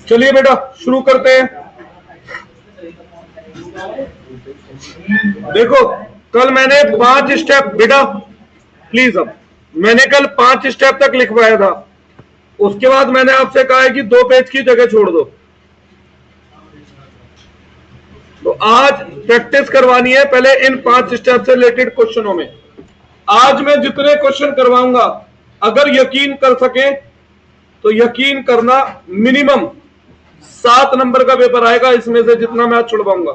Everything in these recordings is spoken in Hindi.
चलिए बेटा शुरू करते हैं। देखो कल मैंने 5 स्टेप, बेटा प्लीज, अब मैंने कल 5 स्टेप तक लिखवाया था, उसके बाद मैंने आपसे कहा है कि 2 पेज की जगह छोड़ दो। तो आज प्रैक्टिस करवानी है पहले इन 5 स्टेप से रिलेटेड क्वेश्चनों में। आज मैं जितने क्वेश्चन करवाऊंगा, अगर यकीन कर सके तो यकीन करना मिनिमम 7 नंबर का पेपर आएगा इसमें से, जितना मैं आज छुड़वाऊंगा।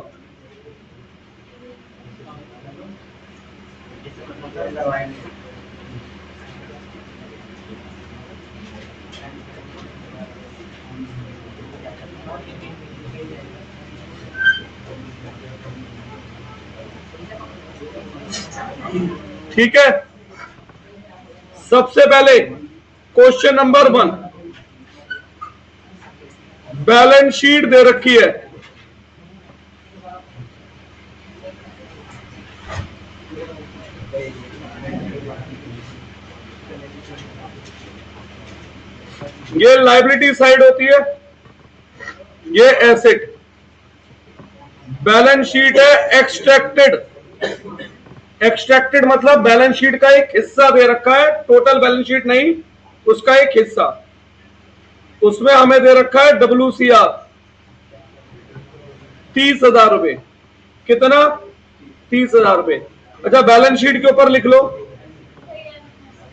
ठीक है, सबसे पहले क्वेश्चन नंबर 1, बैलेंस शीट दे रखी है। ये लायबिलिटी साइड होती है, ये एसेट। बैलेंस शीट है एक्सट्रैक्टेड। एक्सट्रैक्टेड मतलब बैलेंस शीट का एक हिस्सा दे रखा है, टोटल बैलेंस शीट नहीं, उसका एक हिस्सा। उसमें हमें दे रखा है WCR 30,000 रुपए। कितना? 30,000 रुपए। अच्छा, बैलेंस शीट के ऊपर लिख लो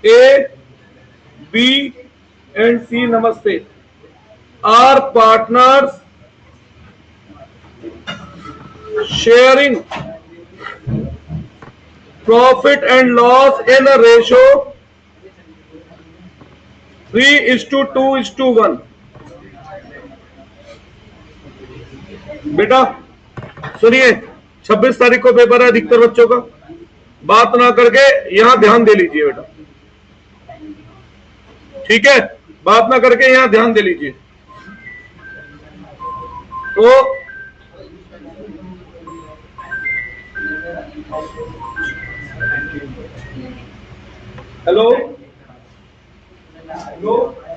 A, B and C, नमस्ते, are partners sharing profit and loss in a ratio 3:2:1। बेटा सुनिए, 26 तारीख को पेपर है अधिकतर बच्चों का, बात ना करके यहां ध्यान दे लीजिए बेटा, ठीक है? बात ना करके यहां ध्यान दे लीजिए। तो हेलो हेलो,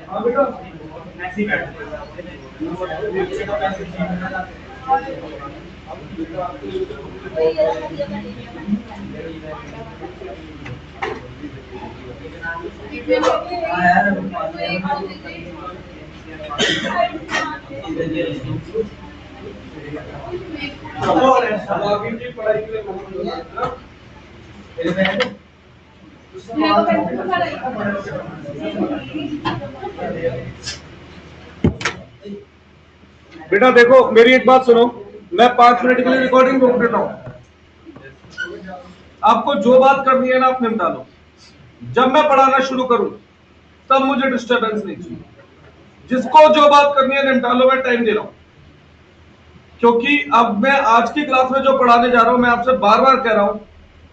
हाँ बेटा, आगे की पढ़ाई के लिए बेटा देखो मेरी एक बात सुनो, मैं 5 मिनट के लिए रिकॉर्डिंग रोक देता हूं। आपको जो बात करनी है ना आप निपटा लो, जब मैं पढ़ाना शुरू करूं तब मुझे डिस्टर्बेंस नहीं चाहिए। जिसको जो बात करनी है निपटा लो, मैं टाइम दे रहा हूं। क्योंकि अब मैं आज की क्लास में जो पढ़ाने जा रहा हूं, मैं आपसे बार बार कह रहा हूं,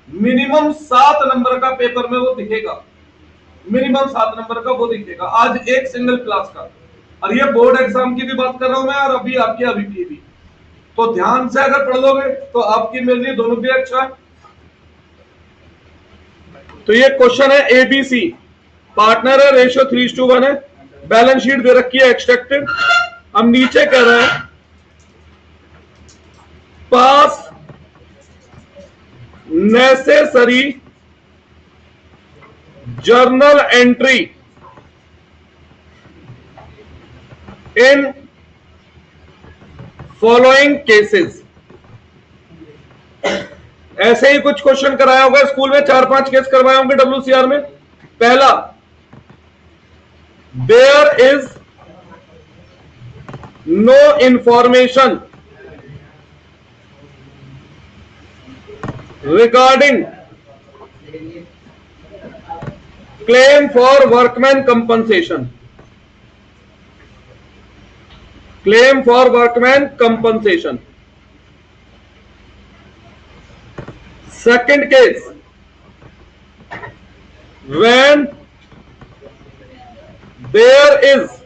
मिनिमम 7 नंबर का पेपर में वो दिखेगा, मिनिमम 7 नंबर का वो दिखेगा आज एक सिंगल क्लास का। और ये बोर्ड एग्जाम की भी बात कर रहा हूं मैं, और अभी आपकी अभी की भी। तो ध्यान से अगर पढ़ लोगे तो आपकी मेरे लिए दोनों भी अच्छा है। तो ये क्वेश्चन है ABC, पार्टनर है, रेशियो 3:1 है, बैलेंस शीट दे रखी है एक्सट्रैक्टेड। हम नीचे कह रहे हैं पास necessary journal entry in following cases. ऐसे ही कुछ क्वेश्चन कराया होगा स्कूल में, 4-5 केस करवाए होंगे WCR में। पहला, there is no information regarding claim for workman compensation. claim for workman compensation. Second case, when there is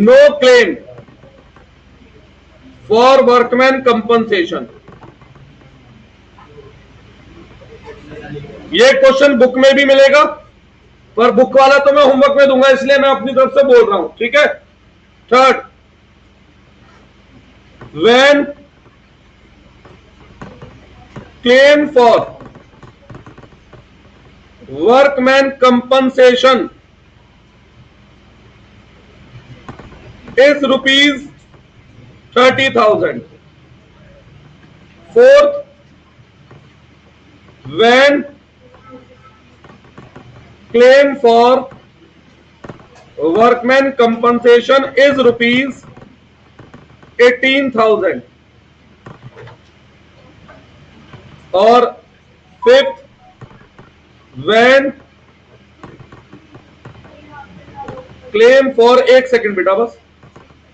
no claim for workman compensation. ये क्वेश्चन बुक में भी मिलेगा, पर बुक वाला तो मैं होमवर्क में दूंगा, इसलिए मैं अपनी तरफ से बोल रहा हूं, ठीक है। Third, when claim for workman compensation is ₹30,000. Fourth, when claim for workman compensation is ₹18,000. और fifth, when claim for, एक सेकंड बेटा बस,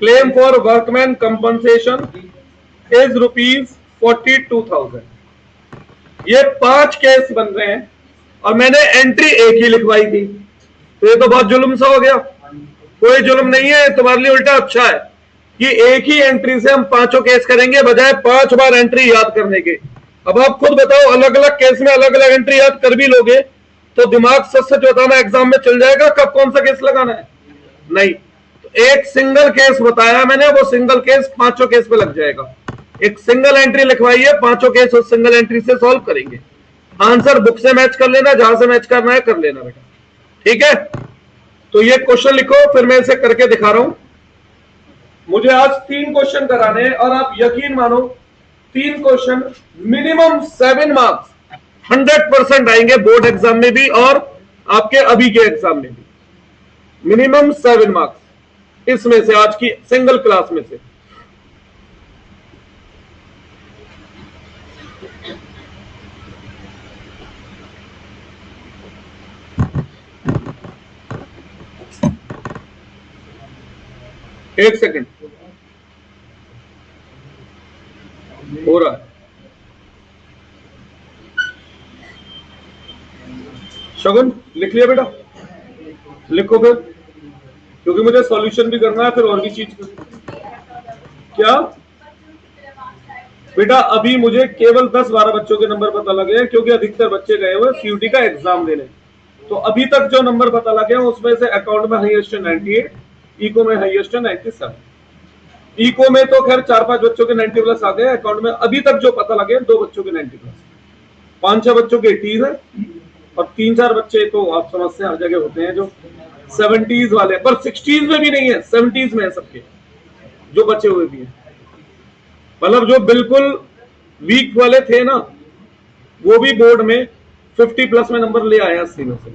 claim for workman compensation is ₹42,000. ये 5 केस बन रहे हैं और मैंने एंट्री एक ही लिखवाई थी, तो ये तो बहुत जुल्म सा हो गया। कोई जुल्म नहीं है, तुम्हारे लिए उल्टा अच्छा है कि एक ही एंट्री से हम 5 केस करेंगे बजाय 5 बार एंट्री याद करने के। अब आप खुद बताओ, अलग अलग केस में अलग अलग एंट्री याद कर भी लोगे तो दिमाग सच सच बताना एग्जाम में चल जाएगा कब कौन सा केस लगाना है? नहीं, तो एक सिंगल केस बताया मैंने, वो सिंगल केस 5 केस पे लग जाएगा। एक सिंगल एंट्री लिखवाई है, 5 केस उस सिंगल एंट्री से सॉल्व करेंगे। आंसर बुक से मैच कर लेना, जहां से मैच करना है कर लेना बेटा, ठीक है। तो ये क्वेश्चन लिखो, फिर मैं इसे करके दिखा रहा हूं। मुझे आज 3 क्वेश्चन कराने हैं और आप यकीन मानो 3 क्वेश्चन मिनिमम 7 मार्क्स 100% आएंगे, बोर्ड एग्जाम में भी और आपके अभी के एग्जाम में भी। मिनिमम 7 मार्क्स इसमें से, आज की सिंगल क्लास में से। एक सेकंड हो रहा है। शगुन लिख लिया बेटा? लिखो फिर, क्योंकि मुझे सॉल्यूशन भी करना है, फिर और भी चीज क्या बेटा। अभी मुझे केवल 10-12 बच्चों के नंबर पता लगे हैं, क्योंकि अधिकतर बच्चे गए हुए सीयूटी का एग्जाम देने। तो अभी तक जो नंबर पता लगे हैं उसमें से अकाउंट में हाईएस्ट 98, इको में हाईएस्ट 97। इको में तो खैर 4-5 बच्चों के 90+ आ गए। अकाउंट में अभी तक जो पता लगे 2 बच्चों के 90+, 5-6 बच्चों के 80s है और 3-4 बच्चे तो आप समझते हैं हर जगह होते हैं जो 70s वाले, पर 60s में भी नहीं है, 70s में है सबके जो बचे हुए भी हैं। मतलब जो बिल्कुल वीक वाले थे ना, वो भी बोर्ड में 50+ में नंबर ले आया 80 में से,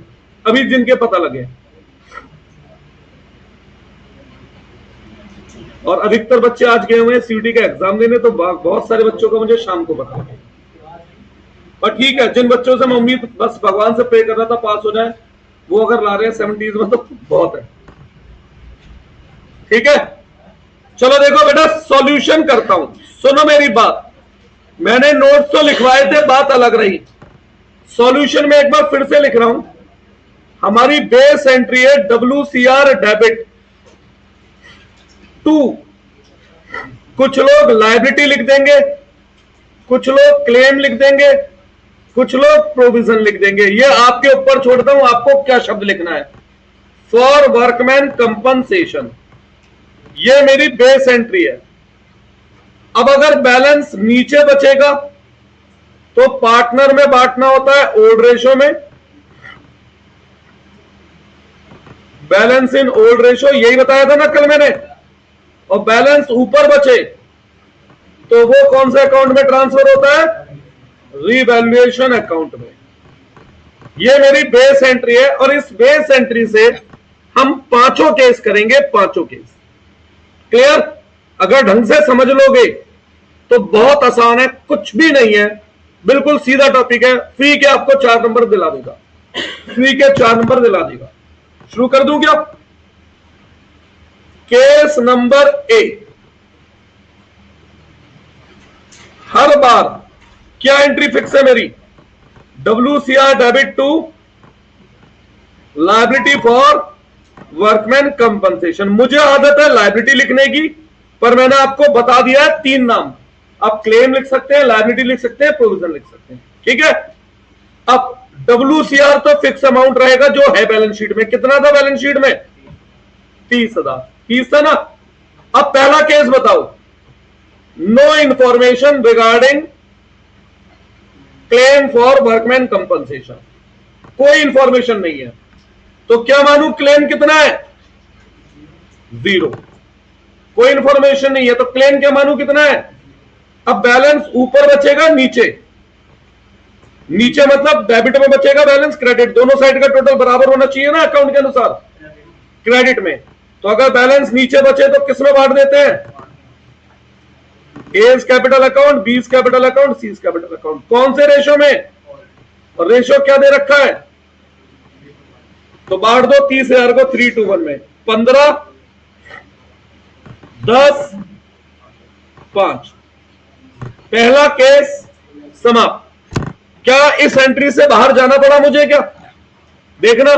अभी जिनके पता लगे। और अधिकतर बच्चे आज गए हुए हैं सीयूटी का एग्जाम देने, तो बहुत सारे बच्चों का मुझे शाम को पता लगे। पर ठीक है, जिन बच्चों से मैं उम्मीद बस भगवान से प्रे कर रहा था पास हो जाए, वो अगर ला रहे हैं 70s में तो बहुत है, ठीक है। चलो देखो बेटा, सॉल्यूशन करता हूं, सुनो मेरी बात। मैंने नोट्स तो लिखवाए थे, बात अलग रही। सॉल्यूशन में एक बार फिर से लिख रहा हूं। हमारी बेस एंट्री है WCR डेबिट 2। कुछ लोग लायबिलिटी लिख देंगे, कुछ लोग क्लेम लिख देंगे, कुछ लोग प्रोविजन लिख देंगे। ये आपके ऊपर छोड़ता हूं, आपको क्या शब्द लिखना है। फॉर वर्कमैन कंपनसेशन, ये मेरी बेस एंट्री है। अब अगर बैलेंस नीचे बचेगा तो पार्टनर में बांटना होता है ओल्ड रेशो में। बैलेंस इन ओल्ड रेशो, यही बताया था ना कल मैंने। और बैलेंस ऊपर बचे तो वो कौन से अकाउंट में ट्रांसफर होता है? रीवैल्यूएशन अकाउंट में। ये मेरी बेस एंट्री है और इस बेस एंट्री से हम 5 केस करेंगे, 5 केस। क्लियर? अगर ढंग से समझ लोगे तो बहुत आसान है, कुछ भी नहीं है, बिल्कुल सीधा टॉपिक है। फी के आपको 4 नंबर दिला देगा, फी के 4 नंबर दिला देगा। शुरू कर दूं क्या? केस नंबर ए, हर बार क्या एंट्री फिक्स है मेरी? WCR debit to liability for workman compensation. मुझे आदत है लायबिलिटी लिखने की, पर मैंने आपको बता दिया है 3 नाम। आप क्लेम लिख सकते हैं, लायबिलिटी लिख सकते हैं, प्रोविजन लिख सकते हैं, ठीक है। अब WCR तो फिक्स अमाउंट रहेगा जो है बैलेंस शीट में। कितना था बैलेंस शीट में? 30,000। 30 था ना। अब पहला केस बताओ, no information regarding claim for workman compensation, कोई इंफॉर्मेशन नहीं है, तो क्या मानू? क्लेम कितना है? 0। कोई इंफॉर्मेशन नहीं है तो क्लेम क्या मानू? कितना है? अब बैलेंस ऊपर बचेगा नीचे, नीचे मतलब डेबिट में बचेगा बैलेंस क्रेडिट, दोनों साइड का टोटल बराबर होना चाहिए ना अकाउंट के अनुसार, क्रेडिट में। तो अगर बैलेंस नीचे बचे तो किस में बांट देते हैं? A capital account, B capital account, C capital account. कौन से रेशो में? और रेशो क्या दे रखा है? तो बांट दो 30,000 को 3:1 में। 15, 10, 5। पहला केस समाप्त। क्या इस एंट्री से बाहर जाना पड़ा मुझे? क्या देखना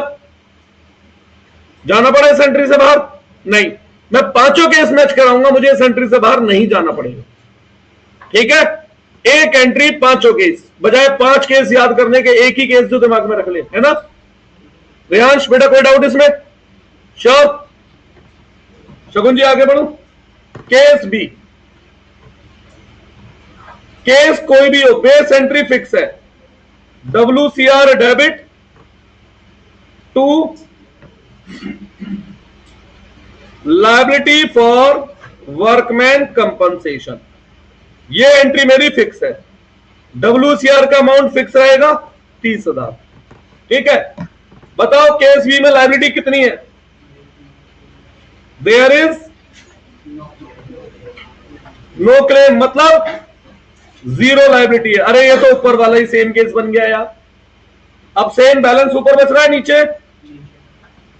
जाना पड़ा इस एंट्री से बाहर? नहीं, मैं 5 केस मैच कराऊंगा, मुझे इस एंट्री से बाहर नहीं जाना पड़ेगा, ठीक है। एक एंट्री 5 केस, बजाय 5 केस याद करने के एक ही केस जो दिमाग में रख ले, है ना। रियांश बेटा कोई डाउट इसमें? श्योर? शगुन जी आगे बढ़ो। केस बी, केस कोई भी हो, बेस एंट्री फिक्स है, WCR debit to liability for workman compensation. ये एंट्री मेरी फिक्स है। WCR का अमाउंट फिक्स रहेगा 30,000, ठीक है। बताओ केस बी में लायबिलिटी कितनी है? देयर इज नो क्लेम, मतलब 0 लायबिलिटी है। अरे ये तो ऊपर वाला ही सेम केस बन गया यार। अब सेम बैलेंस ऊपर बच रहा है, नीचे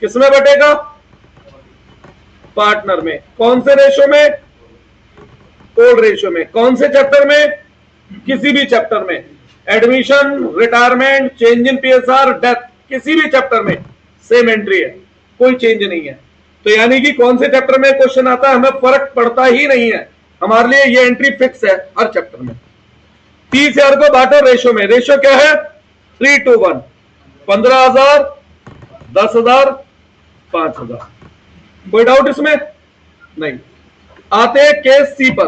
किसमें बटेगा? पार्टनर में। कौन से रेशो में? ओल्ड रेशो में। कौन से चैप्टर में? किसी भी चैप्टर में। Admission, retirement, change in PSR, death, किसी भी चैप्टर में सेम एंट्री है, कोई चेंज नहीं है। तो यानी कि कौन से चैप्टर में क्वेश्चन आता है हमें फर्क पड़ता ही नहीं है, हमारे लिए ये एंट्री फिक्स है हर चैप्टर में। 30,000 को बांटो रेशो में। रेशो क्या है? 3:1। 15,000, 10,000, 5,000। कोई डाउट इसमें? नहीं। आते हैं केस सी पर।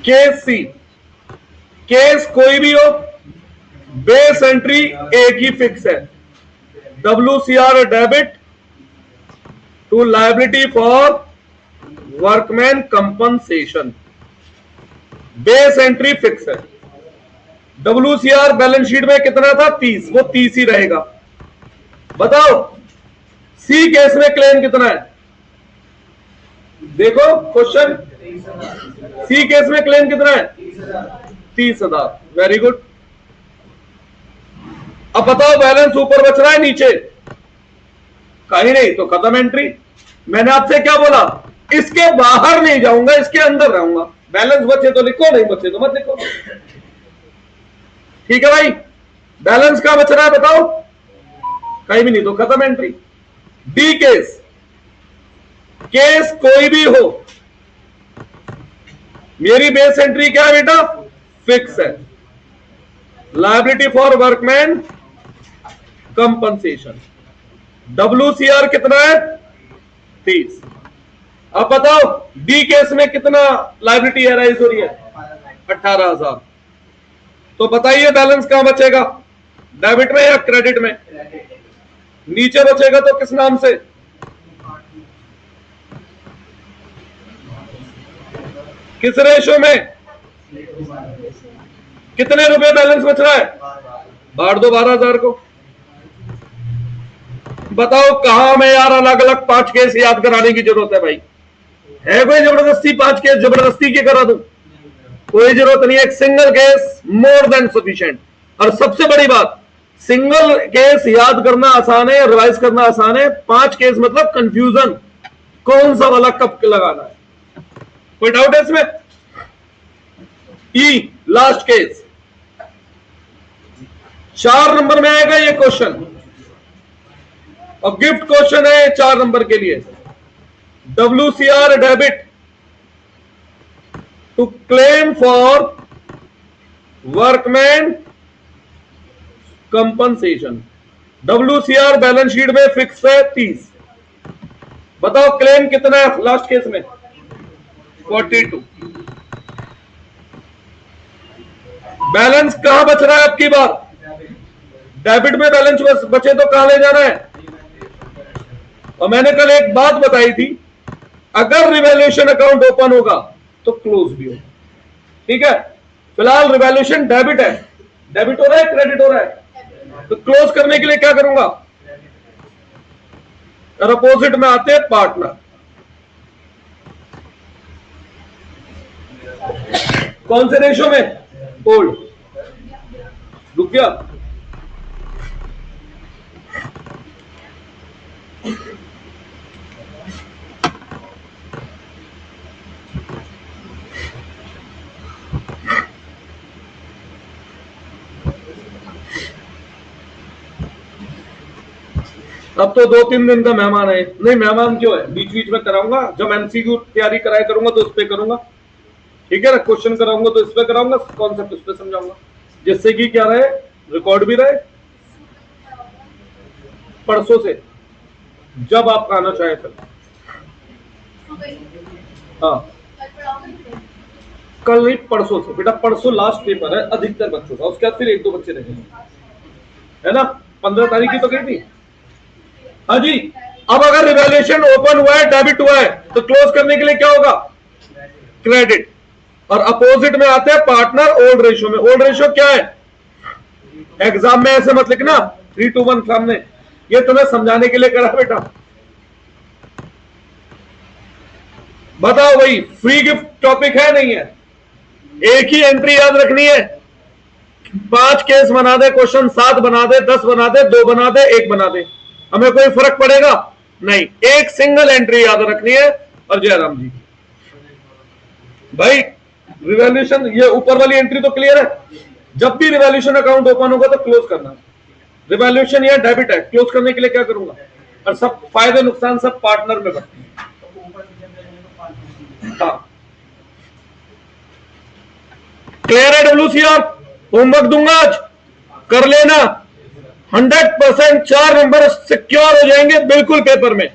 केस सी, केस कोई भी हो, बेस एंट्री एक ही फिक्स है, WCR debit to liability for workman compensation. Base entry fix है। WCR बैलेंस शीट में कितना था? 30, वो 30 ही रहेगा। बताओ सी केस में क्लेम कितना है? देखो क्वेश्चन, सी केस में क्लेम कितना है? 30,000। Very good. अब बताओ बैलेंस ऊपर बच रहा है नीचे? कहीं नहीं, तो खत्म एंट्री। मैंने आपसे क्या बोला? इसके बाहर नहीं जाऊंगा, इसके अंदर रहूंगा। बैलेंस बचे तो लिखो, नहीं बचे तो मत लिखो, ठीक है भाई। बैलेंस क्या बच रहा है बताओ? कहीं भी नहीं, तो खत्म एंट्री। डी केस, केस कोई भी हो, मेरी बेस एंट्री क्या है बेटा? फिक्स है, liability for workman compensation. WCR कितना है? 30। अब बताओ डी केस में कितना लायबिलिटी अराइज हो रही है? 18,000। तो बताइए बैलेंस कहां बचेगा? डेबिट में या क्रेडिट में? नीचे बचेगा तो किस नाम से? किस रेशो में? कितने रुपए बैलेंस बच रहा है? बांट दो 12,000 को। बताओ कहां में यार अलग अलग 5 केस याद कराने की जरूरत है भाई? है कोई जबरदस्ती 5 केस जबरदस्ती के करा दूं? कोई जरूरत नहीं है, एक single case more than sufficient. और सबसे बड़ी बात, सिंगल केस याद करना आसान है, रिवाइज करना आसान है। 5 केस मतलब कंफ्यूजन, कौन सा वाला कब लगाना है। कोई डाउट है इसमें? ई लास्ट केस 4 नंबर में आएगा ये क्वेश्चन, और गिफ्ट क्वेश्चन है 4 नंबर के लिए। WCR debit to claim for workman compensation. WCR balance sheet में फिक्स है 30। बताओ क्लेम कितना है लास्ट केस में? 42। बैलेंस कहां बच रहा है आपकी बार? डेबिट में बैलेंस बचे तो कहां ले जाना है? और मैंने कल एक बात बताई थी, अगर रिवैल्यूएशन अकाउंट ओपन होगा तो क्लोज भी हो। ठीक है, फिलहाल रिवैल्यूएशन डेबिट है, डेबिट हो रहा है, क्रेडिट हो रहा है, तो क्लोज करने के लिए क्या करूंगा? और अपोजिट में आते हैं पार्टनर। कौन से रेशो में? ओल्ड। रुक गया? अब तो 2-3 दिन का मेहमान है। नहीं, मेहमान क्यों है, बीच बीच में कराऊंगा। जब MCQ तैयारी कराया करूंगा तो उस पर करूंगा। ठीक है ना, क्वेश्चन कराऊंगा तो इस पे कराऊंगा, कॉन्सेप्ट उस पे समझाऊंगा, जिससे कि क्या रहे, रिकॉर्ड भी रहे। परसों से जब आप आना चाहे फिर। हाँ, कल नहीं, परसों से बेटा। परसों लास्ट पेपर है अधिकतर बच्चों का, उसके बाद फिर 1-2 बच्चे रहेंगे, है ना। 15 तारीख की तो गई थी। हाँ जी, अब अगर रिवैल्यूएशन ओपन हुआ है, डेबिट हुआ है, तो क्लोज करने के लिए क्या होगा? क्रेडिट। और अपोजिट में आते हैं पार्टनर ओल्ड रेशियो में। ओल्ड रेशियो क्या है? एग्जाम में ऐसे मत लिखना 3-2-1 सामने, ये तुम्हें समझाने के लिए करा बेटा। बताओ भाई, फ्री गिफ्ट टॉपिक है नहीं है? एक ही एंट्री याद रखनी है। 5 केस बना दे, क्वेश्चन 7 बना दे, 10 बना दे, 2 बना दे, 1 बना दे, हमें कोई फर्क पड़ेगा नहीं। एक सिंगल एंट्री याद रखनी है। और जयराम जी भाई, रिवैल्यूएशन, ये ऊपर वाली एंट्री तो क्लियर है। जब भी रिवैल्यूएशन अकाउंट ओपन होगा तो क्लोज करना। रिवैल्यूएशन या डेबिट है, क्लोज करने के लिए क्या करूंगा? और सब फायदे नुकसान सब पार्टनर में बढ़ते हैं। हाँ, क्लियर है? WCR होमवर्क दूंगा आज, कर लेना। 100% 4 नंबर सिक्योर हो जाएंगे बिल्कुल पेपर में।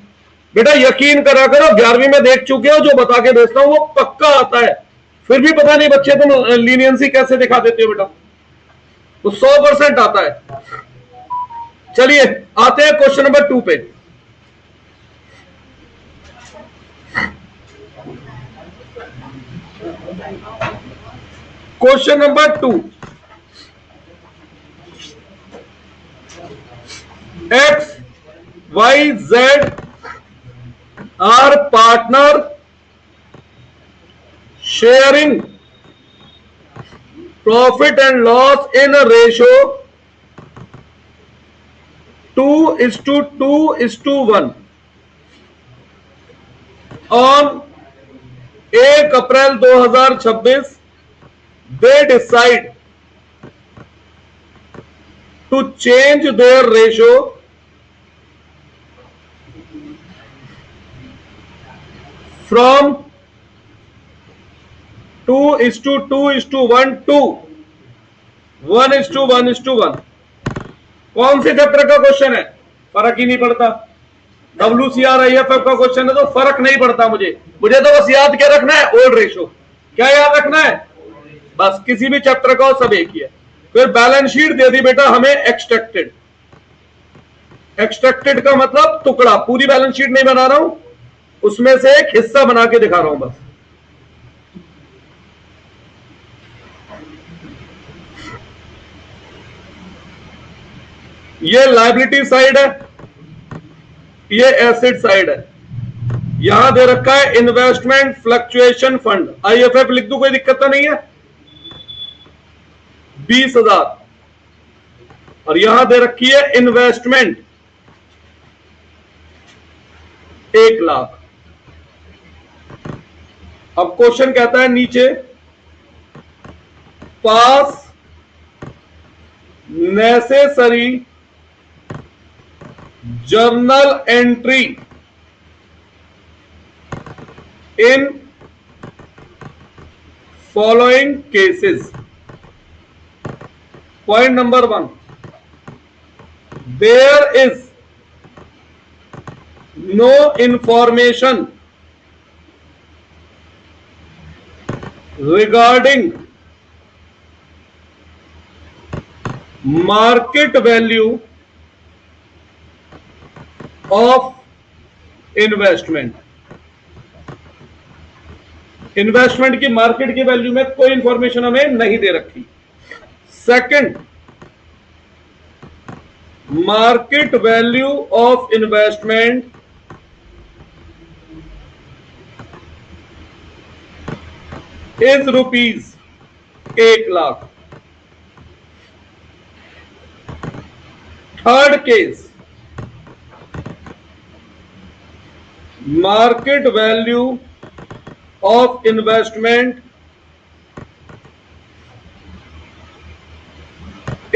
बेटा यकीन करा करो, 11वीं में देख चुके हो, जो बता के भेजता हूं वो पक्का आता है। फिर भी पता नहीं बच्चे तुम लीनियंसी कैसे दिखा देते हो बेटा, वो 100% आता है। चलिए आते हैं क्वेश्चन नंबर 2 पे। Question number 2, X, Y, Z are partner sharing profit and loss in a ratio 2:2:1 on 1 April 2026 they decide to change their ratio from 2:2:1 to 1:1:1। कौन से चैप्टर का क्वेश्चन है? फर्क ही नहीं पड़ता। WCR IFF का क्वेश्चन है तो फर्क नहीं पड़ता मुझे तो बस याद क्या रखना है? Old ratio. क्या याद रखना है? बस किसी भी चैप्टर का सब एक ही है। फिर बैलेंस शीट दे दी बेटा हमें एक्सट्रैक्टेड। एक्सट्रैक्टेड का मतलब टुकड़ा, पूरी बैलेंस शीट नहीं बना रहा हूं, उसमें से एक हिस्सा बना के दिखा रहा हूं बस। ये लायबिलिटी साइड है, ये एसेट साइड है। यहां दे रखा है इन्वेस्टमेंट फ्लक्चुएशन फंड, IFF लिख दूं, कोई दिक्कत तो नहीं है। 20,000 और यहां दे रखी है इन्वेस्टमेंट 1 लाख। अब क्वेश्चन कहता है नीचे pass necessary journal entry in following cases. Point number 1, there is no information regarding market value of investment। Investment की मार्केट की वैल्यू में कोई इंफॉर्मेशन हमें नहीं दे रखी। Second, market value of investment is rupees 1 lakh. Third case, market value of investment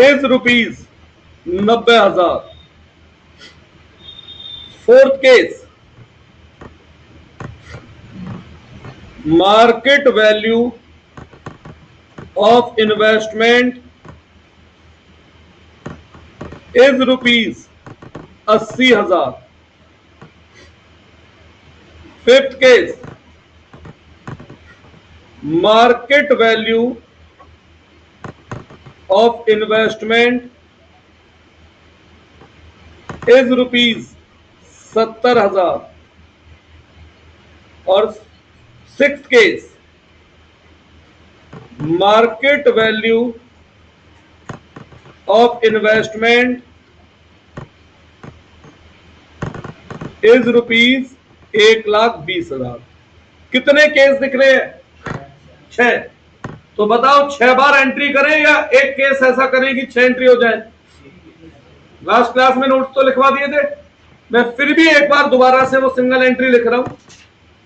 is rupees 90,000। Fourth case, market value of investment is rupees 80,000। Fifth case, market value of investment is rupees 70,000। और sixth case, market value of investment is rupees 1,20,000। कितने केस दिख रहे हैं? 6। तो बताओ 6 बार एंट्री करें या एक केस ऐसा करें कि 6 एंट्री हो जाए? लास्ट क्लास में नोट्स तो लिखवा दिए थे, मैं फिर भी एक बार दोबारा से वो सिंगल एंट्री लिख रहा हूं।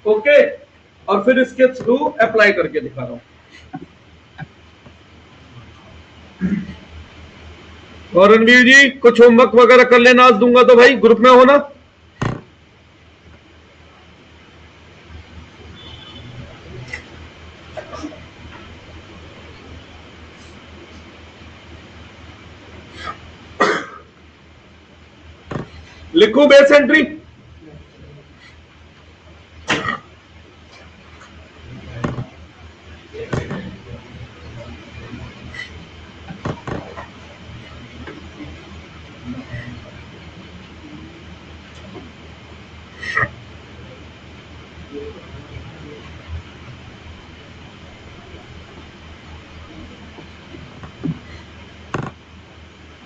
ओके, और फिर इसके थ्रू अप्लाई करके दिखा रहा हूं। और रणवीर जी कुछ होमवर्क वगैरह कर लेना, आज दूंगा तो भाई ग्रुप में होना। लिखूं बेस एंट्री?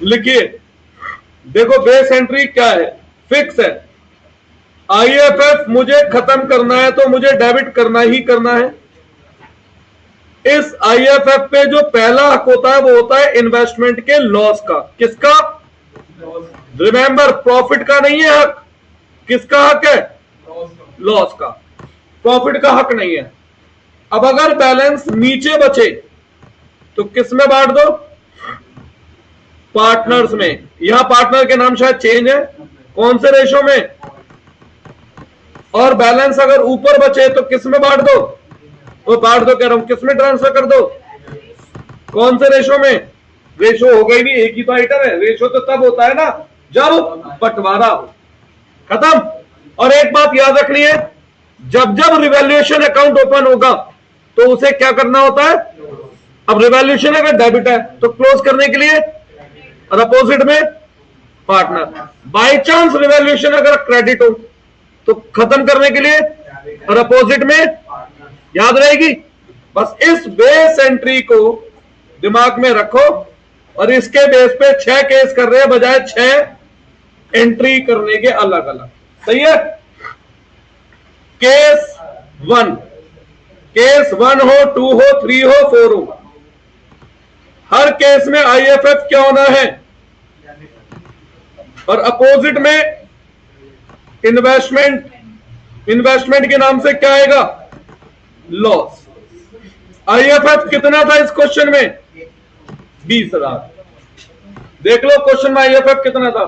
लिखिए, देखो बेस एंट्री क्या है, फिक्स है। आईएफएफ मुझे खत्म करना है तो मुझे डेबिट करना ही करना है। इस आईएफएफ पे जो पहला हक होता है वो होता है इन्वेस्टमेंट के लॉस का। किसका? रिमेंबर, प्रॉफिट का नहीं है हक। किसका हक है? लॉस का। प्रॉफिट का हक नहीं है। अब अगर बैलेंस नीचे बचे तो किस में बांट दो? पार्टनर्स में। यहां पार्टनर के नाम शायद चेंज है, कौन से रेशो में? और बैलेंस अगर ऊपर बचे तो किस में बांट दो? वो बांट दो कह रहा हूं, किस में ट्रांसफर कर दो? कौन से रेशो में? रेशो हो गई नहीं, एक ही तो आइटम है। रेशो तो तब होता है ना जब बंटवारा हो। खत्म। और एक बात याद रखनी है, जब जब रिवैल्यूएशन अकाउंट ओपन होगा तो उसे क्या करना होता है? अब रिवैल्यूएशन अगर डेबिट है तो क्लोज करने के लिए और अपोजिट में पार्टनर। बाय चांस रिवैल्यूएशन अगर क्रेडिट हो तो खत्म करने के लिए और अपोजिट में याद रहेगी। बस इस बेस एंट्री को दिमाग में रखो और इसके बेस पे 6 केस कर रहे हैं बजाय 6 एंट्री करने के अलग अलग। सही है? केस 1, केस 1 हो, 2 हो, 3 हो, 4 हो, हर केस में आईएफएफ क्या होना है? और अपोजिट में इन्वेस्टमेंट के नाम से क्या आएगा? लॉस। आईएफएफ कितना था इस क्वेश्चन में? 20,000। देख लो क्वेश्चन में आईएफएफ कितना था।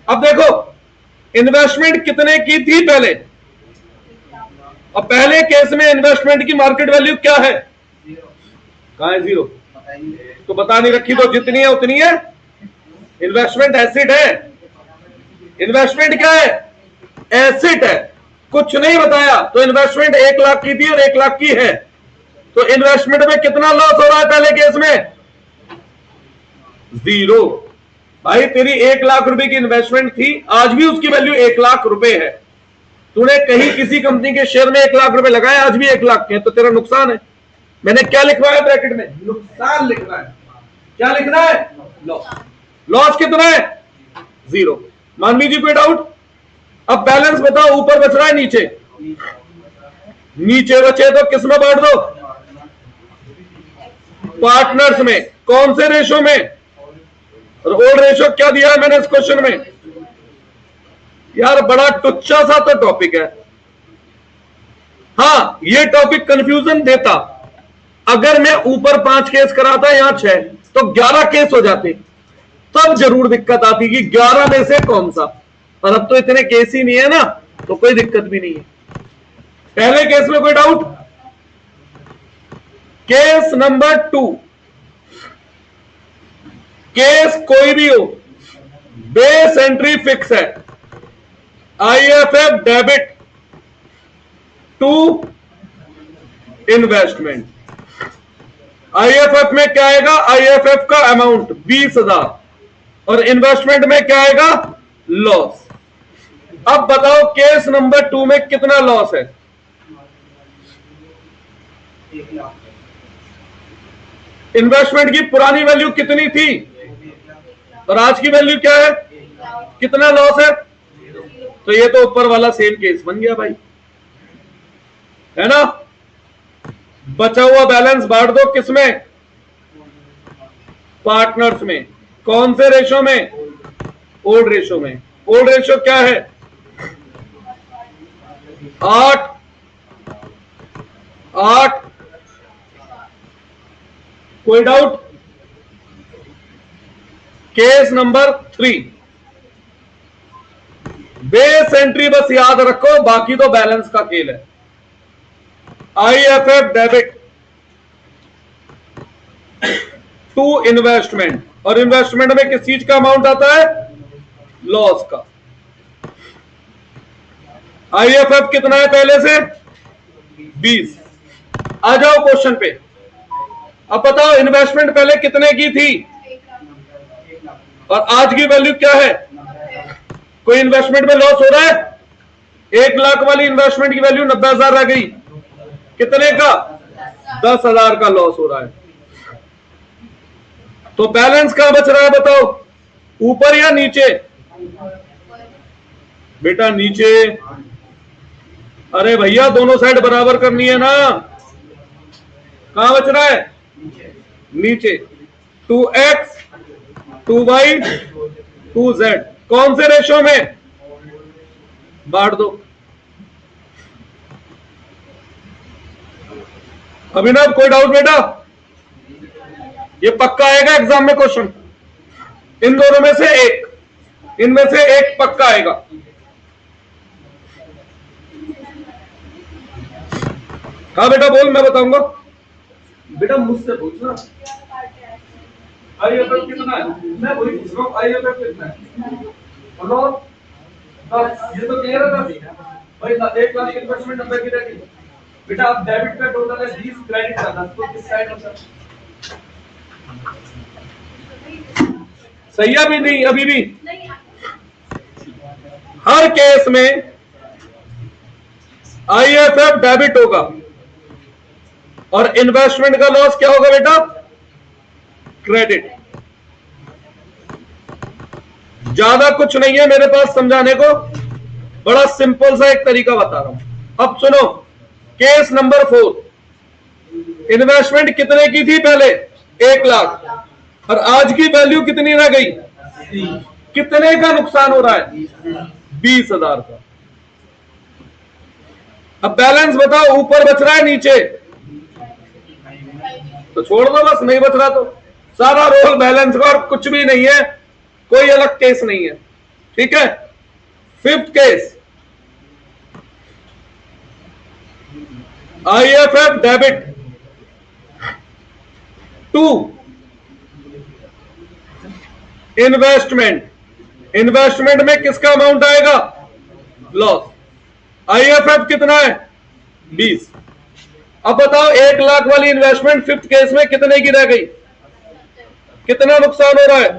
अब देखो इन्वेस्टमेंट कितने की थी पहले, और पहले केस में इन्वेस्टमेंट की मार्केट वैल्यू क्या है? कहां है? 0। तो बता नहीं रखी तो जितनी है उतनी है। इन्वेस्टमेंट एसेट है। इन्वेस्टमेंट क्या है? एसेट है। कुछ नहीं बताया तो इन्वेस्टमेंट 1 लाख की थी और 1 लाख की है, तो इन्वेस्टमेंट में कितना लॉस हो रहा है पहले केस में? 0। भाई तेरी 1 लाख रुपए की इन्वेस्टमेंट थी, आज भी उसकी वैल्यू 1 लाख रुपए है। तूने कहीं किसी कंपनी के शेयर में 1 लाख रुपए लगाए, आज भी 1 लाख के, तो तेरा नुकसान है। मैंने क्या लिखवा है ब्रैकेट में? नुकसान लिखना है। क्या लिखना है? लॉस। लॉस कितना है? 0। मान लीजिए कोई डाउट? अब बैलेंस बताओ, ऊपर बच रहा है नीचे? नीचे बचे तो किस में बांट दो? पार्टनर्स में। कौन से रेशो में? और ओल्ड रेशो क्या दिया है मैंने इस क्वेश्चन में? यार बड़ा टुच्चा सा तो टॉपिक है। हाँ ये टॉपिक कंफ्यूजन देता। अगर मैं ऊपर 5 केस कराता, यहां 6, तो 11 केस हो जाते, तब जरूर दिक्कत आती कि 11 में से कौन सा। और अब तो इतने केस ही नहीं है ना, तो कोई दिक्कत भी नहीं है। पहले केस में कोई डाउट? केस नंबर 2, केस कोई भी हो, बेस एंट्री फिक्स है। IFF debit to investment. IFF में क्या आएगा? आईएफएफ का अमाउंट 20,000 और इन्वेस्टमेंट में क्या आएगा? लॉस। अब बताओ केस नंबर 2 में कितना लॉस है? इन्वेस्टमेंट की पुरानी वैल्यू कितनी थी और आज की वैल्यू क्या है? कितना लॉस है? तो ये तो ऊपर वाला सेम केस बन गया भाई, है ना। बचा हुआ बैलेंस बांट दो किसमें? पार्टनर्स में। कौन से रेशो में? ओल्ड रेशो में। ओल्ड रेशो क्या है? 8। कोई doubt? Case number 3, base entry बस याद रखो, बाकी तो बैलेंस का खेल है। आईएफएफ डेबिट टू इन्वेस्टमेंट, और इन्वेस्टमेंट में किस चीज का अमाउंट आता है? लॉस का। आईएफएफ कितना है पहले से? 20। आ जाओ क्वेश्चन पे। अब बताओ इन्वेस्टमेंट पहले कितने की थी और आज की वैल्यू क्या है? कोई इन्वेस्टमेंट में लॉस हो रहा है? 1 लाख वाली इन्वेस्टमेंट की वैल्यू 90,000 रह गई। कितने का? 10,000 का लॉस हो रहा है। तो बैलेंस कहां बच रहा है बताओ? ऊपर या नीचे? बेटा नीचे। अरे भैया दोनों साइड बराबर करनी है ना। कहां बच रहा है? नीचे। 2x 2y 2z। कौन से रेशो में? बांट दो। अभिनव कोई डाउट बेटा? ये पक्का आएगा एग्जाम में क्वेश्चन। इन दोनों में से एक, इनमें से एक पक्का आएगा। हाँ बेटा बोल, मैं बताऊंगा। बेटा मुझसे पूछना आईएफएफ कितना है, मैं वही पूछ रहा हूँ। आईएफएफ कितना है? बोलो। ये तो क्लियर है भाई। 1 लाख की इन्वेस्टमेंट 90 की रहती है। बेटा अब डेबिट का टोटल है 20, क्रेडिट का 10, तो किस साइड होता है? सही है भी नहीं? अभी भी हर केस में आईएफएफ डेबिट होगा और इन्वेस्टमेंट का लॉस क्या होगा बेटा? क्रेडिट। ज्यादा कुछ नहीं है मेरे पास समझाने को, बड़ा सिंपल सा एक तरीका बता रहा हूं। अब सुनो, केस नंबर 4, इन्वेस्टमेंट कितने की थी पहले? 1 लाख और आज की वैल्यू कितनी रह गई? कितने का नुकसान हो रहा है? 20,000 का। अब बैलेंस बताओ, ऊपर बच रहा है नीचे? तो छोड़ दो बस, नहीं बच रहा तो सारा रोल बैलेंस का और कुछ भी नहीं है, कोई अलग केस नहीं है। ठीक है, fifth case, IFF debit to investment. Investment में किसका अमाउंट आएगा? लॉस। IFF कितना है? 20। अब बताओ 1 लाख वाली इन्वेस्टमेंट फिफ्थ केस में कितने की रह गई? कितना नुकसान हो रहा है?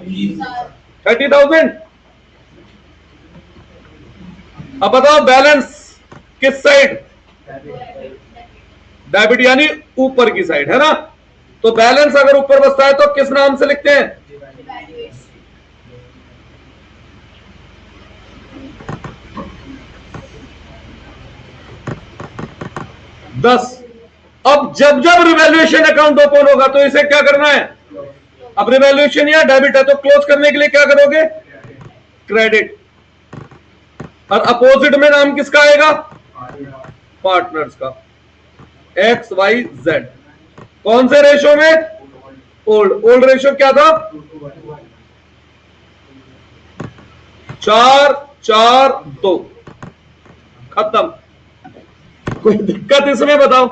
30,000। अब बताओ बैलेंस किस साइड? डेबिट यानी ऊपर की साइड है ना। तो बैलेंस अगर ऊपर बचता है तो किस नाम से लिखते हैं? 10। अब जब जब रिवैल्यूएशन अकाउंट ओपन होगा तो इसे क्या करना है? अब रिवैल्यूएशन या डेबिट है तो क्लोज करने के लिए क्या करोगे? क्रेडिट। और अपोजिट में नाम किसका आएगा? पार्टनर्स का। XYZ। कौन से रेशो में? ओल्ड रेशो क्या था? 4-4-2। खत्म। कोई दिक्कत इसमें बताओ?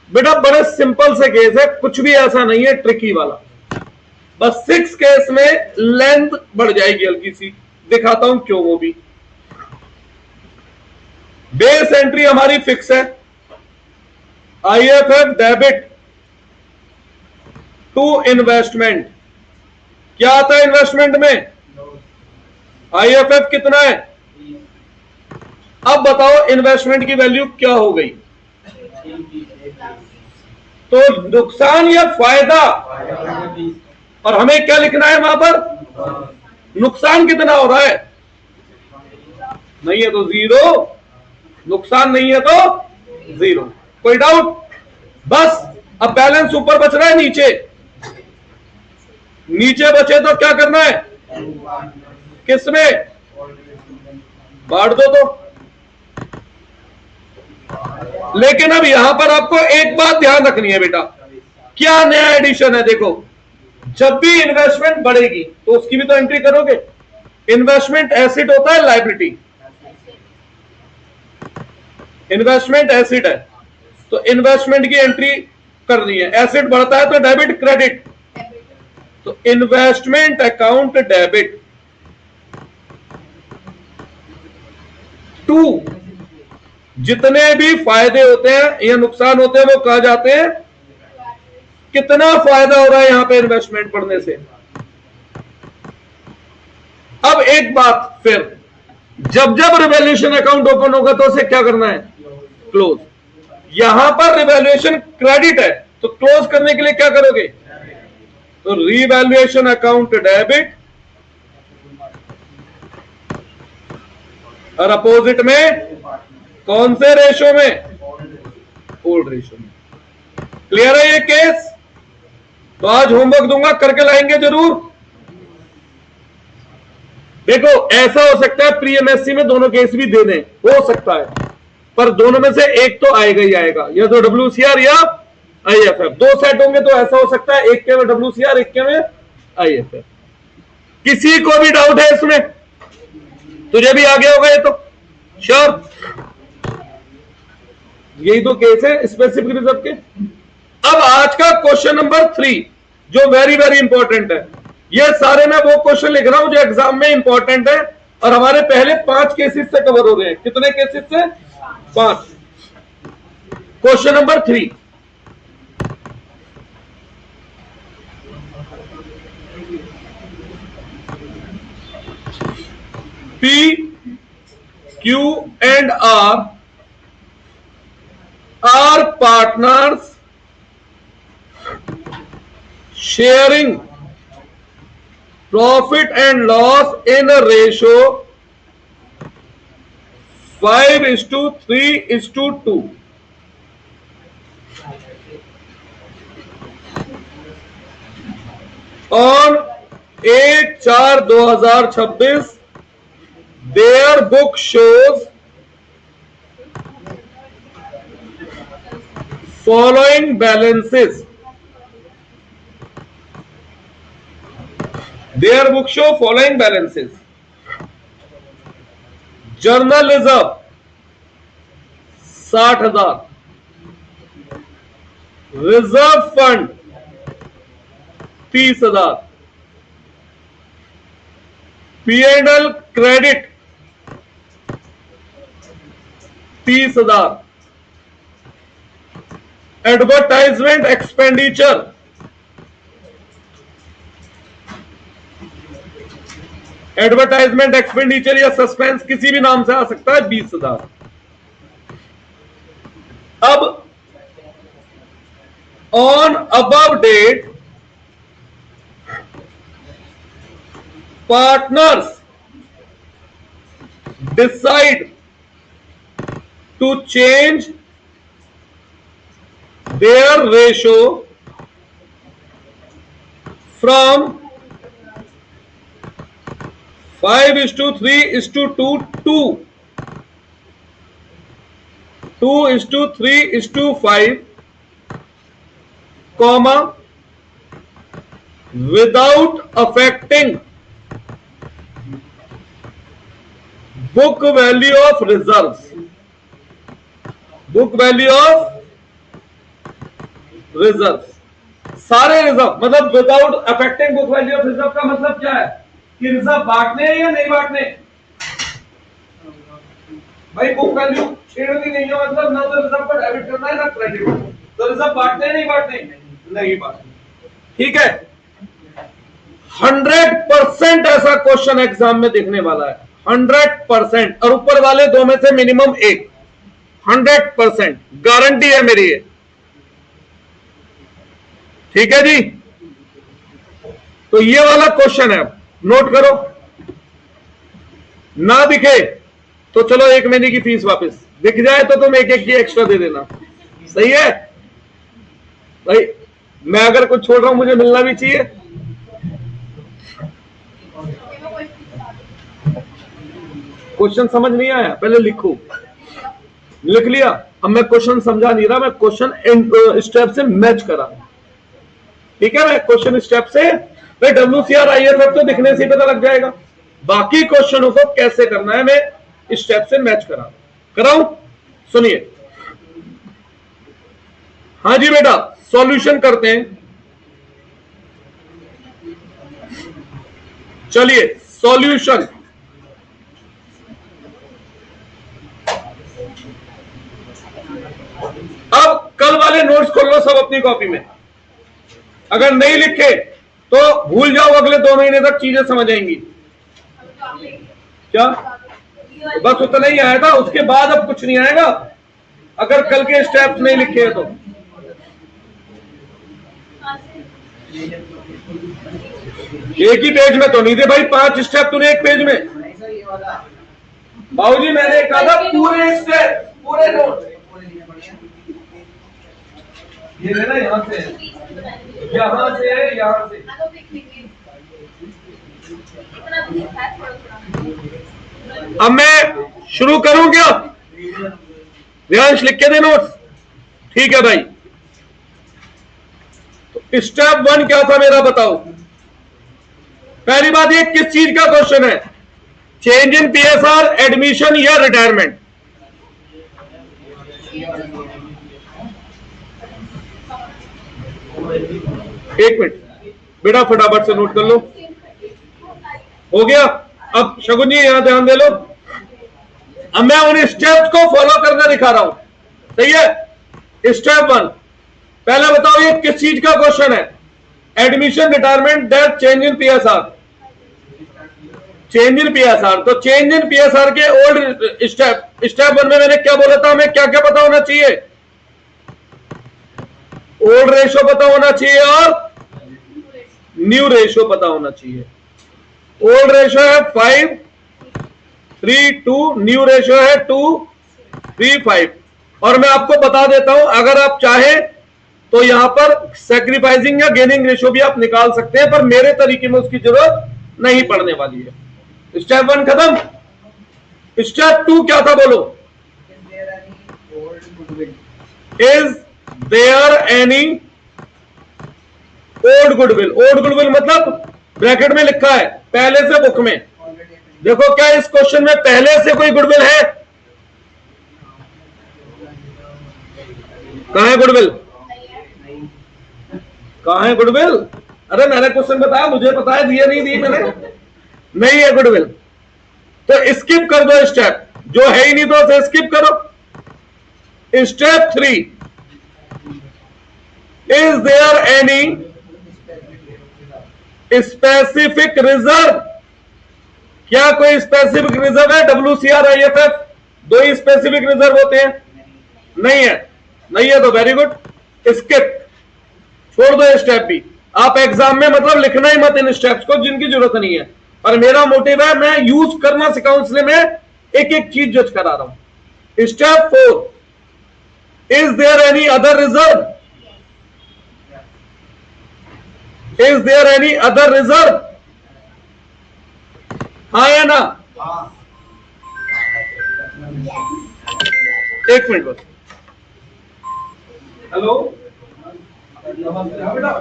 बेटा बड़े सिंपल से केस है, कुछ भी ऐसा नहीं है ट्रिकी वाला। बस 6 केस में लेंथ बढ़ जाएगी हल्की सी, दिखाता हूं क्यों। वो भी बेस एंट्री हमारी फिक्स है, IFF डेबिट टू इन्वेस्टमेंट। क्या आता है इन्वेस्टमेंट में? IFF कितना है? अब बताओ इन्वेस्टमेंट की वैल्यू क्या हो गई? तो नुकसान या फायदा? और हमें क्या लिखना है वहां पर? नुकसान कितना हो रहा है? नहीं है तो 0, नुकसान नहीं है तो 0। कोई डाउट? बस अब बैलेंस ऊपर बच रहा है नीचे? नीचे बचे तो क्या करना है? किसमें? बांट दो तो। लेकिन अब यहां पर आपको एक बात ध्यान रखनी है बेटा, क्या नया एडिशन है? देखो, जब भी इन्वेस्टमेंट बढ़ेगी तो उसकी भी तो एंट्री करोगे। इन्वेस्टमेंट एसेट होता है लायबिलिटी, इन्वेस्टमेंट एसेट है तो इन्वेस्टमेंट की एंट्री करनी है। एसेट बढ़ता है तो डेबिट क्रेडिट, तो इन्वेस्टमेंट अकाउंट डेबिट टू जितने भी फायदे होते हैं या नुकसान होते हैं वो कहा जाते हैं। कितना फायदा हो रहा है यहां पे इन्वेस्टमेंट बढ़ने से? अब एक बात फिर, जब जब रिवैल्यूएशन अकाउंट ओपन होगा तो उसे क्या करना है? क्लोज। यहां पर रिवैल्यूएशन क्रेडिट है तो क्लोज करने के लिए क्या करोगे? तो रिवैल्यूएशन अकाउंट डेबिट और अपोजिट में कौन से रेशो में? ओल्ड रेशो में। क्लियर है ये केस? तो आज होमवर्क दूंगा, करके लाएंगे जरूर। देखो ऐसा हो सकता है प्री एमएससी में दोनों केस भी दे दें, हो सकता है, पर दोनों में से एक तो आएगा ही आएगा, या तो WCR या IFF। 2 सेट होंगे तो ऐसा हो सकता है, एक के में WCR एक के में IFF। किसी को भी डाउट है इसमें? तुझे भी आगे होगा ये तो श्योर। यही तो केस है स्पेसिफिक रिजर्व के। अब आज का क्वेश्चन नंबर 3 जो वेरी वेरी इंपॉर्टेंट है, ये सारे मैं वो क्वेश्चन लिख रहा हूं जो एग्जाम में इंपॉर्टेंट है और हमारे पहले 5 केसेस से कवर हो गए हैं। कितने केसेस से? 5। Question number 3, P, Q and R are partners sharing profit and loss in a ratio 5:3:2 on 1/4/2026 their book shows following balances. Their book show following balances. Journal reserve 60,000, reserve fund 30,000, P&L credit 30,000, advertisement expenditure या सस्पेंस किसी भी नाम से आ सकता है 20,000। अब on above date partners decide to change their ratio from 5:3:2 to 2:3:5, without affecting book value of reserves. Book value of reserve, सारे रिजर्व, मतलब without affecting book value of reserve का मतलब क्या है कि रिजर्व बांटने या नहीं बांटने। भाई बुक वैल्यू छेड़नी नहीं है, मतलब ना तो रिजर्व पर डेबिट करना है ना क्रेडिट, तो रिजर्व बांटने नहीं बांटने, नहीं बांटने। ठीक है, 100% ऐसा क्वेश्चन एग्जाम में दिखने वाला है, 100%, और ऊपर वाले दो में से मिनिमम एक, 100% गारंटी है मेरी ये। ठीक है जी, तो ये वाला क्वेश्चन है, नोट करो। ना दिखे तो चलो 1 महीने की फीस वापस, दिख जाए तो तुम एक की एक्स्ट्रा दे देना, सही है भाई। मैं अगर कुछ छोड़ रहा हूं मुझे मिलना भी चाहिए। क्वेश्चन समझ नहीं आया, पहले लिखो, लिख लिया। अब मैं क्वेश्चन समझा नहीं रहा, मैं क्वेश्चन स्टेप से मैच करा। ठीक है, मैं क्वेश्चन स्टेप से, भाई WCR IFF तो दिखने से पता लग जाएगा, बाकी क्वेश्चनों को कैसे करना है मैं स्टेप से मैच कराऊं। सुनिए, हाँ जी बेटा, सॉल्यूशन करते हैं। चलिए सॉल्यूशन, अब कल वाले नोट्स खोल लो सब अपनी कॉपी में, अगर नहीं लिखे तो भूल जाओ, अगले 2 महीने तक चीजें समझ आएंगी। क्या बस उतना ही आया था, उसके बाद अब कुछ नहीं आएगा अगर कल के स्टेप्स नहीं लिखे हैं तो। एक ही पेज में तो नहीं थे भाई, 5 स्टेप तूने एक पेज में। बाबूजी मैंने कहा था पूरे स्टेप, पूरे नोट, ये ना यहाँ से, यहाँ से, यहाँ से। अब मैं शुरू करूं क्या? व्यांश लिख के दे नोट्स। ठीक है भाई, तो स्टेप 1 क्या था मेरा, बताओ। पहली बात, ये किस चीज का क्वेश्चन है? चेंज इन PSR, एडमिशन या रिटायरमेंट? एक मिनट बेटा, फटाफट से नोट कर लो। हो गया? अब शगुन जी यहां ध्यान दे लो, अब मैं उन स्टेप्स को फॉलो करना दिखा रहा हूं, सही है। स्टेप 1, पहले बताओ ये किस चीज का क्वेश्चन है? Admission, retirement, death, change in PSR। Change in PSR, तो चेंज इन PSR के ओल्ड स्टेप 1 में मैंने क्या बोला था, हमें क्या क्या पता होना चाहिए? ओल्ड रेशो पता होना चाहिए और न्यू रेशो पता होना चाहिए। ओल्ड रेशो है 5:3:2, न्यू रेशो है 2:3:5। और मैं आपको बता देता हूं, अगर आप चाहें तो यहां पर सैक्रिफाइसिंग या गेनिंग रेशियो भी आप निकाल सकते हैं, पर मेरे तरीके में उसकी जरूरत नहीं पड़ने वाली है। स्टेप 1 खत्म। स्टेप 2 क्या था बोलो? Is there any old goodwill? Old goodwill मतलब ब्रैकेट में लिखा है पहले से बुक में। देखो क्या इस क्वेश्चन में पहले से कोई गुडविल है? कहां है गुडविल? कहां है गुडविल? अरे मैंने क्वेश्चन बताया, मुझे पता है, दिए नहीं दी मैंने, नहीं है गुडविल। तो स्किप कर दो स्टेप, जो है ही नहीं तो उसे स्किप करो। Step 3, is there any specific reserve? क्या कोई स्पेसिफिक रिजर्व है? WCR IFF दो ही स्पेसिफिक रिजर्व होते हैं, नहीं है। नहीं है तो वेरी गुड, स्किप, छोड़ दो स्टेप भी। आप एग्जाम में मतलब लिखना ही मत इन स्टेप्स को जिनकी जरूरत नहीं है, और मेरा मोटिव है मैं यूज करना सिखाऊं, इसलिए मैं एक एक चीज जज करा रहा हूं। Step 4, is there any other reserve? Is there any other reserve? हाँ या ना? एक मिनट बस। हेलो बेटा,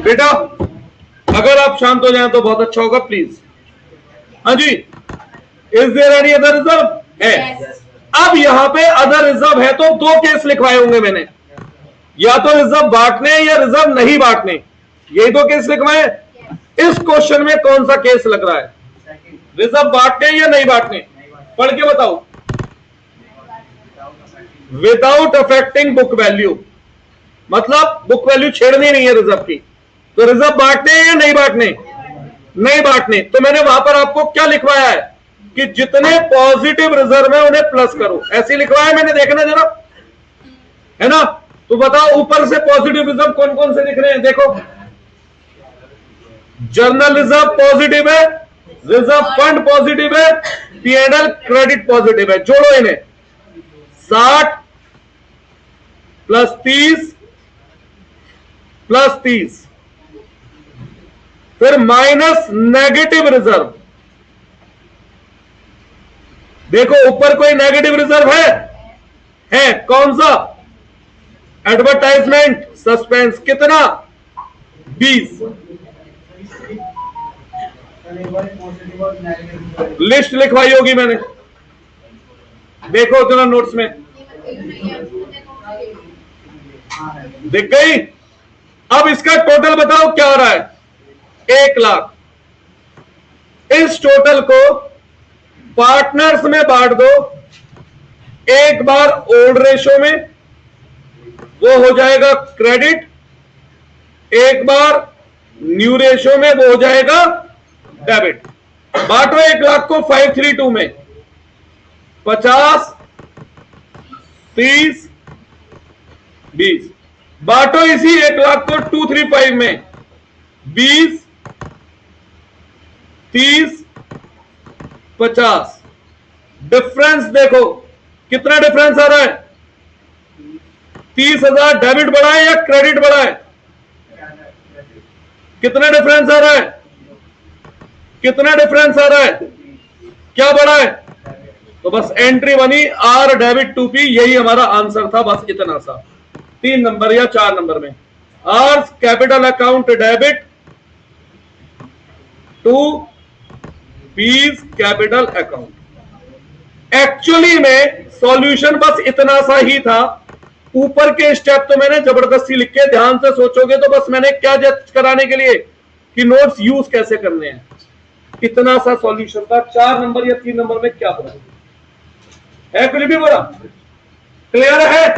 बेटा अगर आप शांत हो जाएं तो बहुत अच्छा होगा प्लीज। हाँ जी, is there any other reserve? है। अब यहां पे अदर रिजर्व है तो दो केस लिखवाए होंगे मैंने, या तो रिजर्व बांटने या रिजर्व नहीं बांटने, यही दो केस लिखवाए। इस क्वेश्चन में कौन सा केस लग रहा है? रिजर्व बांटने या नहीं बांटने? पढ़ के बताओ। विदाउट अफेक्टिंग बुक वैल्यू, मतलब बुक वैल्यू छेड़नी नहीं है रिजर्व की। तो रिजर्व बांटने या नहीं बांटने? नहीं बांटने। तो मैंने वहां पर आपको क्या लिखवाया है कि जितने पॉजिटिव रिजर्व है उन्हें प्लस करो, ऐसे लिखवाया मैंने, देखना जरा, है ना? तो बताओ ऊपर से पॉजिटिव रिजर्व कौन कौन से दिख रहे हैं? देखो, जर्नल रिजर्व पॉजिटिव है, रिजर्व फंड पॉजिटिव है, P&L क्रेडिट पॉजिटिव है। जोड़ो इन्हें, 60 + 30 + 30, फिर माइनस नेगेटिव रिजर्व। देखो ऊपर कोई नेगेटिव रिजर्व है कौन सा? एडवर्टाइजमेंट सस्पेंस, कितना? 20। लिस्ट लिखवाई होगी मैंने, देखो जरा नोट्स में, दिख गई? अब इसका टोटल बताओ क्या हो रहा है? 1 लाख। इस टोटल को पार्टनर्स में बांट दो, एक बार ओल्ड रेशो में, वो हो जाएगा क्रेडिट, एक बार न्यू रेशो में, वो हो जाएगा डेबिट। बांटो 1 लाख को 532 में, 50 30 20। बांटो इसी 1 लाख को 235 में, 20 30 50। डिफरेंस देखो कितना डिफरेंस आ रहा है? 30,000 डेबिट बढ़ा है या क्रेडिट बढ़ा है? कितना डिफरेंस आ रहा है? कितना डिफरेंस आ रहा है? क्या बढ़ा है? तो बस एंट्री बनी R डेबिट 2P, यही हमारा आंसर था, बस इतना सा। 3 नंबर या 4 नंबर में, R capital account debit, 2 P's capital account. Actually में सॉल्यूशन बस इतना सा ही था। ऊपर के स्टेप तो मैंने जबरदस्ती लिख के, ध्यान से सोचोगे तो बस मैंने क्या जज कराने के लिए कि नोट्स यूज कैसे करने हैं, इतना सा सॉल्यूशन था। 4 नंबर या 3 नंबर में क्या पड़ा है? कुछ भी बोला? क्लियर है?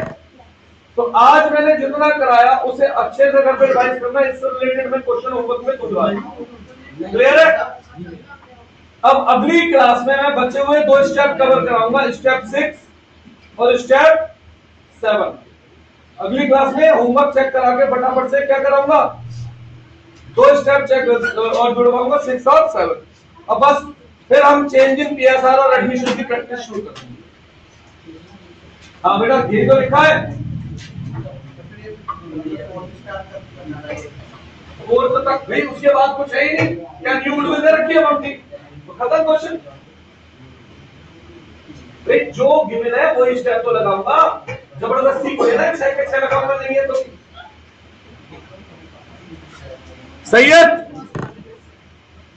तो आज मैंने जितना कराया उसे अच्छे से घर पे रिवाइज करना, इससे रिलेटेड मैं क्वेश्चन होमवर्क में खुद लाऊंगा। क्लियर है? अब अगली क्लास में मैं बचे हुए 2 स्टेप कवर कराऊंगा, स्टेप 6 और स्टेप 7। अगली क्लास में होमवर्क चेक करा के फटाफट से क्या कराऊंगा, 2 स्टेप चेक और जुड़वाऊंगा 6 और 7। अब बस फिर हम चेंज इन पीएसआर और एडमिशन की प्रैक्टिस शुरू करेंगे। हाँ बेटा ये तो लिखा है, फोर्थ तक भाई, उसके बाद कुछ है ही नहीं। क्या न्यू गुडविल दे रखी है मम्मी, तो खत्म क्वेश्चन भाई। जो गिवन है वही स्टेप तो लगाऊंगा, जबरदस्ती कोई ना 6 के 6 लगाऊंगा नहीं है तो। सही है,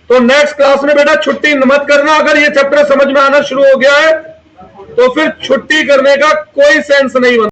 तो नेक्स्ट क्लास में बेटा छुट्टी मत करना। अगर ये चैप्टर समझ में आना शुरू हो गया है तो फिर छुट्टी करने का कोई सेंस नहीं बनता।